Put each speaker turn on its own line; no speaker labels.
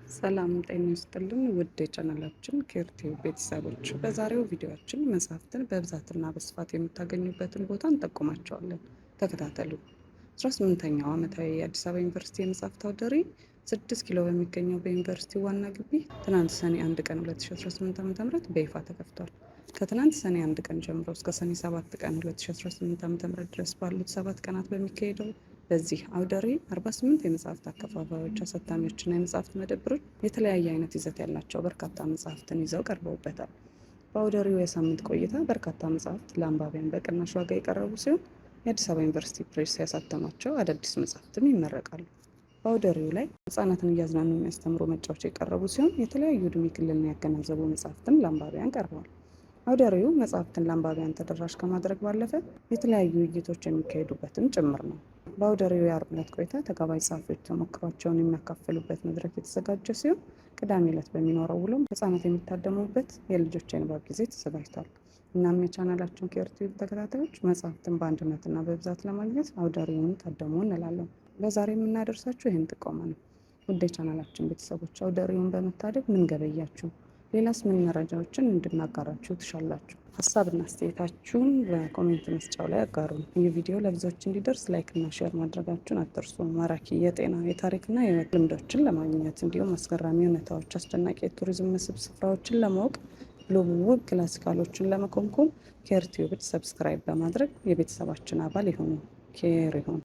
ሰላም ጤና ይስጥልን ውድ የቻናላችን ኬርቲው ቤተሰቦች፣ በዛሬው ቪዲዮአችን መጽሐፍትን በብዛትና በስፋት የምታገኙበትን ቦታ እንጠቁማቸዋለን። ተከታተሉ። 18ኛው ዓመታዊ የአዲስ አበባ ዩኒቨርሲቲ የመጽሐፍት አውደ ርዕይ 6 ኪሎ በሚገኘው በዩኒቨርሲቲው ዋና ግቢ ትናንት ሰኔ 1 ቀን 2018 ዓ.ም በይፋ ተከፍቷል። ከትናንት ሰኔ 1 ቀን ጀምሮ እስከ ሰኔ 7 ቀን 2018 ዓ.ም ድረስ ባሉት 7 ቀናት በሚካሄደው በዚህ አውደ ርዕይ 48 የመጽሐፍት አከፋፋዮች፣ አሳታሚዎችና የመጽሐፍት መደብሮች የተለያየ አይነት ይዘት ያላቸው በርካታ መጽሐፍትን ይዘው ቀርበውበታል። በአውደ ርዕዩ የሳምንት ቆይታ በርካታ መጽሐፍት ለአንባቢያን በቅናሽ ዋጋ የቀረቡ ሲሆን የአዲስ አበባ ዩኒቨርሲቲ ፕሬስ ያሳተማቸው አዳዲስ መጽሐፍትም ይመረቃሉ። በአውደ ርዕዩ ላይ ሕጻናትን እያዝናኑ የሚያስተምሩ መጫወቻ የቀረቡ ሲሆን የተለያዩ ዕድሜ ክልልን ያገናዘቡ መጽሐፍትም ለአንባቢያን ቀርበዋል። አውደ ርዕዩ መጽሐፍትን ለአንባቢያን ተደራሽ ከማድረግ ባለፈ የተለያዩ ውይይቶች የሚካሄዱበትም ጭምር ነው። በአውደ ርዕዩ የዓርብ ዕለት ቆይታ ተጋባዥ ጸሐፊዎች ተሞክሯቸውን የሚያካፍሉበት መድረክ የተዘጋጀ ሲሆን ቅዳሜ ዕለት በሚኖረው ውሎም ሕጻናት የሚታደሙበት የልጆች የንባብ ጊዜ ተዘጋጅቷል። እናም የቻናላችን ኬርቲዩብ ተከታታዮች መጽሐፍትን በአንድነትና በብዛት ለማግኘት አውደ ርዕዩን ታደሙ እንላለን። ለዛሬ የምናደርሳችሁ ይህን ጥቆማ ነው። ውድ የቻናላችን ቤተሰቦች፣ አውደ ርዕዩን በመታደግ ምን ገበያችሁ? ሌላስ ምን መረጃዎችን እንድናጋራችሁ ትሻላችሁ? ሀሳብና አስተያየታችሁን በኮሜንት መስጫው ላይ አጋሩን። ይህ ቪዲዮ ለብዙዎች እንዲደርስ ላይክ እና ሼር ማድረጋችሁን አትርሱ። ማራኪ የጤና የታሪክና የህይወት ልምዶችን ለማግኘት እንዲሁም አስገራሚ እውነታዎች፣ አስደናቂ የቱሪዝም መስህብ ስፍራዎችን ለማወቅ ውብ ክላሲካሎችን ለመኮምኮም ኬርቲዩብን ሰብስክራይብ በማድረግ የቤተሰባችን አባል ይሁኑ። ኬር ይሁን።